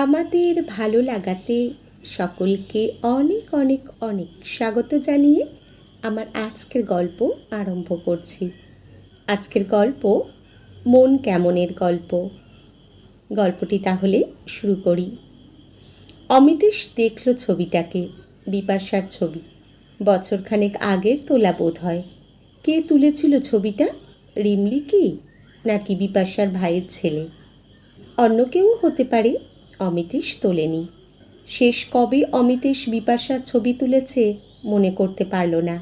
আমাদের ভালো লাগাতে সকলকে অনেক অনেক অনেক স্বাগত জানিয়ে আমার আজকের গল্প আরম্ভ করছি। আজকের গল্প মন কেমনের গল্প। গল্পটি তাহলে শুরু করি। অমিতেশ দেখল ছবিটাকে, বিপাশার ছবি। বছরখানেক আগের তোলা বোধ হয়। কে তুলেছিল ছবিটা? রিমলি কি, নাকি বিপাশার ভাইয়ের ছেলে? অন্য কেউ হতে পারে, অমিতেশ তোলেনি। শেষ কবে অমিতেশ বিপাশার ছবি তুলেছে মনে করতে পারল না।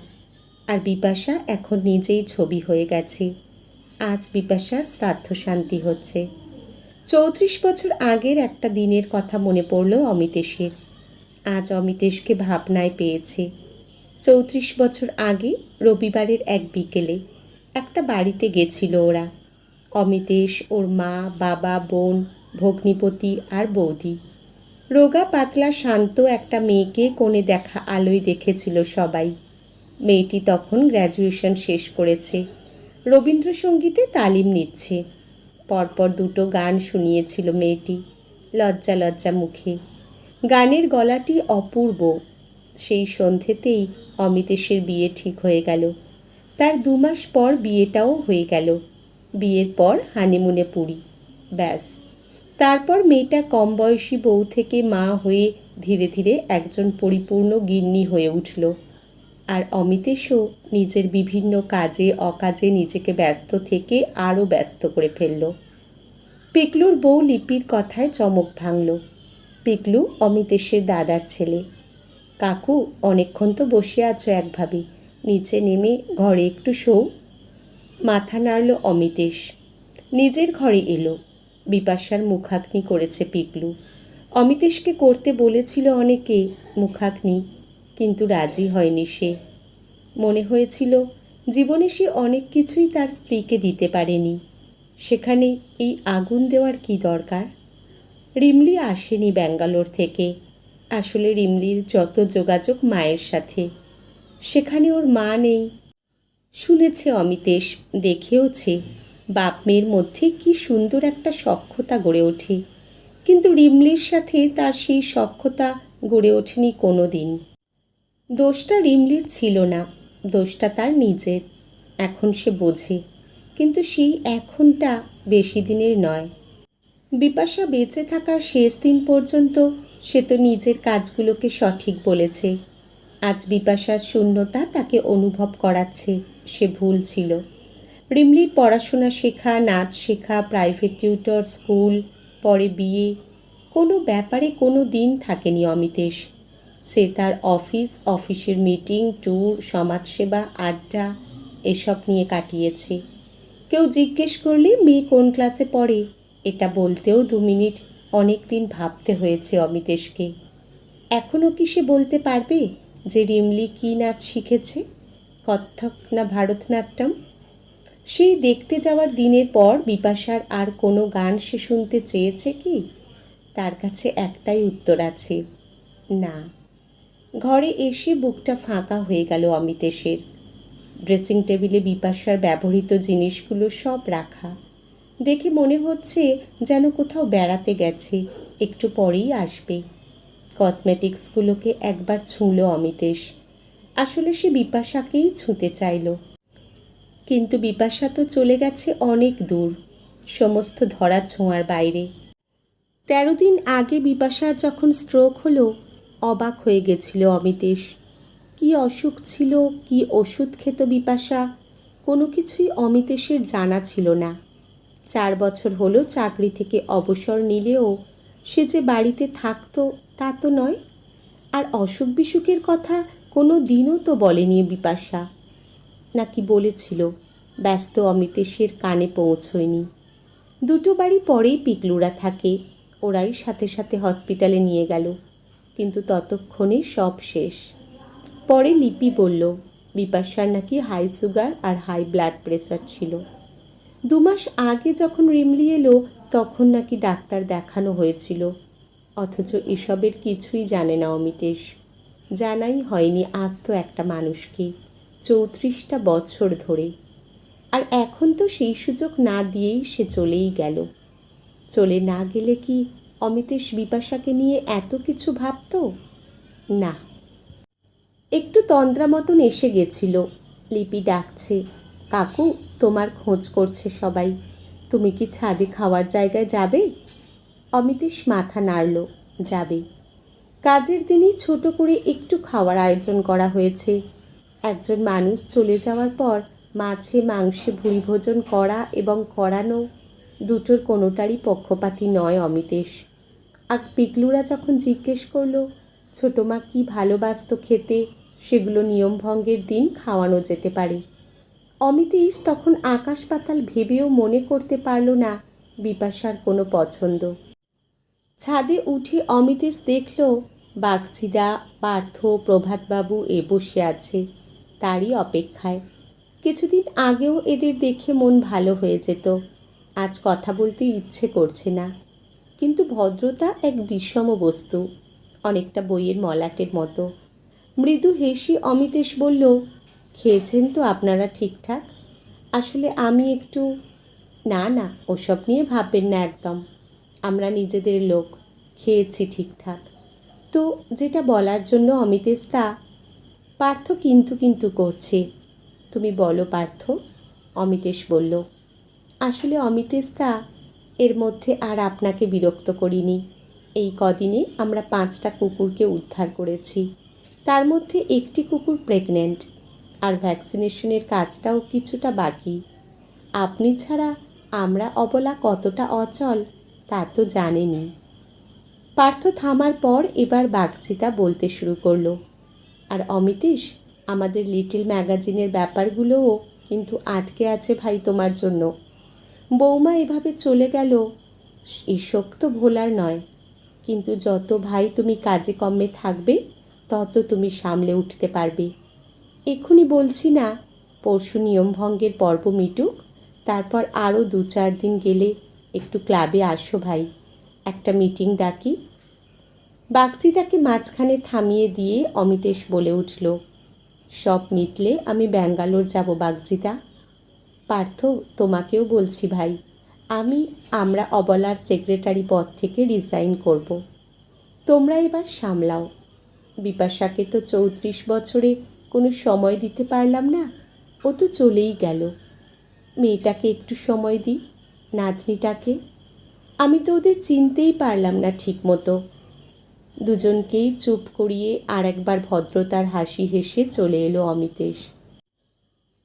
আর বিপাশা এখন নিজেই ছবি হয়ে গেছে। আজ বিপাশার শ্রাদ্ধ শান্তি হচ্ছে। 34 বছর আগের একটা দিনের কথা মনে পড়ল অমিতেশের। আজ অমিতেশকে ভাবনায় পেয়েছে। 34 বছর আগে রবিবারের এক বিকেলে একটা বাড়িতে গেছিল ওরা। অমিতেশ, ওর মা, বাবা, বোন, ভগ্নিপতি আর বৌদি। রোগা পাতলা শান্ত একটা মেয়েকে কোণে দেখা আলোয় দেখেছিল সবাই। মেয়েটি তখন গ্র্যাজুয়েশন শেষ করেছে, রবীন্দ্রসঙ্গীতে তালিম নিচ্ছে। পরপর দুটো গান শুনিয়েছিল মেয়েটি, লজ্জা লজ্জা মুখে। গানের গলাটি অপূর্ব। সেই সন্ধেতেই অমিতেশের বিয়ে ঠিক হয়ে গেল। তার 2 মাস পর বিয়েটাও হয়ে গেল। বিয়ের পর হানিমুনে পুরী, ব্যাস। তারপর মেয়েটা কম বয়সী বউ থেকে মা হয়ে ধীরে ধীরে একজন পরিপূর্ণ গিন্নি হয়ে উঠল। আর অমিতেশও নিজের বিভিন্ন কাজে অকাজে নিজেকে ব্যস্ত থেকে আরও ব্যস্ত করে ফেলল। পিকলুর বউ লিপির কথায় চমক ভাঙল। পিকলু অমিতেশের দাদার ছেলে। কাকু, অনেকক্ষণ তো বসে আছো একভাবে, নিচে নেমে ঘরে একটু শোও। মাথা নাড়ল অমিতেশ। নিজের ঘরে এলো। বিপাশার মুখাগ্নি করেছে পিকলু। অমিতেশকে করতে বলেছিল অনেকে মুখাগ্নি, কিন্তু রাজি হয়নি সে। মনে হয়েছিল জীবনে সে অনেক কিছুই তার স্ত্রীকে দিতে পারেনি, সেখানে এই আগুন দেওয়ার কি দরকার? রিমলি আসেনি ব্যাঙ্গালোর থেকে। আসলে রিমলির যত যোগাযোগ মায়ের সাথে। সেখানে ওর মা নেই। শুনেছে অমিতেশ, দেখেওছে বাপ মেয়ের মধ্যে কি সুন্দর একটা সখ্যতা গড়ে ওঠে। কিন্তু রিমলির সাথে তার সেই সখ্যতা গড়ে ওঠেনি কোনো দিন। দোষটা রিমলির ছিল না, দোষটা তার নিজের। এখন সে বোঝে, কিন্তু সেই এখনটা বেশি দিনের নয়। বিপাশা বেঁচে থাকার শেষ দিন পর্যন্ত সে তো নিজের কাজগুলোকে সঠিক বলেছে। আজ বিপাশার শূন্যতা তাকে অনুভব করাচ্ছে সে ভুল ছিল। রিমলির পড়াশোনা শেখা, নাচ শেখা, প্রাইভেট টিউটর, স্কুল, পরে বিয়ে, কোনো ব্যাপারে কোনো দিন থাকেনি অমিতেশ। সে তার অফিসের মিটিং, ট্যুর, সমাজসেবা, আড্ডা এসব নিয়ে কাটিয়েছে। কেউ জিজ্ঞেস করলে মেয়ে কোন ক্লাসে পড়ে, এটা বলতেও 2 মিনিট অনেক দিন ভাবতে হয়েছে অমিতেশকে। এখনও কি সে বলতে পারবে যে রিমলি কী নাচ শিখেছে, কত্থক না ভারতনাট্যম? সেই দেখতে যাওয়ার দিনের পর বিপাশার আর কোনো গান সে শুনতে চেয়েছে কি? তার কাছে একটাই উত্তর আছে, না। ঘরে এসে বুকটা ফাঁকা হয়ে গেল অমিতেশের। ড্রেসিং টেবিলে বিপাশার ব্যবহৃত জিনিসগুলো সব রাখা। দেখে মনে হচ্ছে যেন কোথাও বেড়াতে গেছে, একটু পরেই আসবে। কসমেটিক্সগুলোকে একবার ছুঁল অমিতেশ। আসলে সে বিপাশাকেই ছুঁতে চাইল, কিন্তু বিপাশা তো চলে গেছে অনেক দূর, সমস্ত ধরা ছোঁয়ার বাইরে। 13 দিন আগে বিপাশার যখন স্ট্রোক হলো, অবাক হয়ে গেছিল অমিতেশ। কি অসুখ ছিল, কি ওষুধ খেত বিপাশা, কোনো কিছুই অমিতেশের জানা ছিল না। 4 বছর হলো চাকরি থেকে অবসর নিলেও সে যে বাড়িতে থাকতো তা তো নয়। আর অসুখ বিসুখের কথা কোনো দিনও তো বলেনি বিপাশা, নাকি বলেছিল? ব্যস্ত অমিতেশের কানে পৌঁছয়নি। 2 বাড়ি পরেই পিকলুরা থাকে, ওরাই সাথে সাথে হসপিটালে নিয়ে গেল, কিন্তু ততক্ষণে সব শেষ। পরে লিপি বলল বিপাশার নাকি হাই সুগার আর হাই ব্লাড প্রেশার ছিল। 2 মাস আগে যখন রিমলি এলো তখন নাকি ডাক্তার দেখানো হয়েছিল, অথচ এসবের কিছুই জানে না অমিতেশ। জানাই হয়নি আজ তো একটা মানুষকে, 34টা বছর ধরে। আর এখন তো সেই সুযোগ না দিয়েই সে চলেই গেল। চলে না গেলে কি অমিতেশ বিপাশাকে নিয়ে এত কিছু ভাবত না। একটু তন্দ্রা মতন এসে গেছিল। লিপি ডাকছে, কাকু তোমার খোঁজ করছে সবাই, তুমি কি ছাদে খাওয়ার জায়গায় যাবে? অমিতেশ মাথা নাড়ল, যাবে। কাজের দিনই ছোট করে একটু খাওয়ার আয়োজন করা হয়েছে। একজন মানুষ চলে যাওয়ার পর মাছে মাংসে ভুরিভোজন করা এবং করানো দুটোর কোনোটারই পক্ষপাতী নয় অমিতেশ। আর পিকলুরা যখন জিজ্ঞেস করলো ছোটো মা কী ভালোবাসত খেতে, সেগুলো নিয়মভঙ্গের দিন খাওয়ানো যেতে পারে। অমিতেশ তখন আকাশ পাতাল ভেবেও মনে করতে পারল না বিপাশার কোনো পছন্দ। ছাদে উঠে অমিতেশ দেখল বাগচিদা, পার্থ, প্রভাতবাবু বসে আছে তারই অপেক্ষায়। কিছুদিন আগেও এদের দেখে মন ভালো হয়ে যেত, আজ কথা বলতে ইচ্ছে করছে না। কিন্তু ভদ্রতা এক বিষম বস্তু, অনেকটা বইয়ের মলাটের মতো। মৃদু হেসে অমিতেশ বলল, খেয়েছেন তো আপনারা ঠিকঠাক? আসলে আমি একটু... না না, ওসব নিয়ে ভাববেন না একদম, আমরা নিজেদের লোক, খেয়েছি ঠিকঠাক। তো যেটা বলার জন্য অমিতেশ তা... পার্থ কিন্তু কিন্তু করছে। তুমি বলো পার্থ, অমিতেশ বলল। আসলে অমিতেশ দা, এর মধ্যে আর আপনাকে বিরক্ত করিনি। এই কদিনে আমরা 5টা কুকুরকে উদ্ধার করেছি, তার মধ্যে একটি কুকুর প্রেগনেন্ট, আর ভ্যাকসিনেশনের কাজটাও কিছুটা বাকি। আপনি ছাড়া আমরা অবলা কতটা অচল তা তো জানেনই। পার্থ থামার পর এবার বাগচিতা বলতে শুরু করলো, আর অমিতেশ, আমাদের লিটল ম্যাগাজিনের ব্যাপারগুলোও কিন্তু আটকে আছে ভাই তোমার জন্য। বৌমা এভাবে চলে গেল, এই শোক তো ভোলার নয়, কিন্তু যত ভাই তুমি কাজে কর্মে থাকবে তত তুমি সামলে উঠতে পারবে। এক্ষুনি বলছি না, পরশু নিয়মভঙ্গের পর্ব মিটুক, তারপর আরও 2-4 দিন গেলে একটু ক্লাবে আসো ভাই, একটা মিটিং ডাকি। বাগচিতাকে মাঝখানে থামিয়ে দিয়ে অমিতেশ বলে উঠল, সব মিটলে আমি ব্যাঙ্গালোর যাব বাগচিতা। পার্থ, তোমাকেও বলছি ভাই, আমরা অবলার সেক্রেটারি পদ থেকে রিজাইন করব। তোমরা এবার সামলাও। বিপাশাকে তো 34 বছরে কোনো সময় দিতে পারলাম না, ও তো চলেই গেল। মেয়েটাকে একটু সময় দিই, নাতনিটাকে। আমি তো ওদের চিনতেই পারলাম না ঠিক মতো। দুজনকেই চুপ করিয়ে আর একবার ভদ্রতার হাসি হেসে চলে এলো অমিতেশ।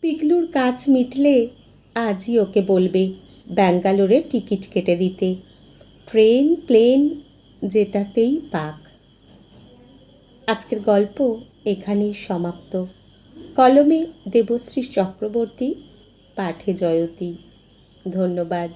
পিকলুর কাজ মিটলে আজই ওকে বলবে ব্যাঙ্গালোরে টিকিট কেটে দিতে, ট্রেন প্লেন যেটাতেই পাক। আজকের গল্প এখানেই সমাপ্ত। কলমে দেবশ্রী চক্রবর্তী, পাঠে জয়তী। ধন্যবাদ।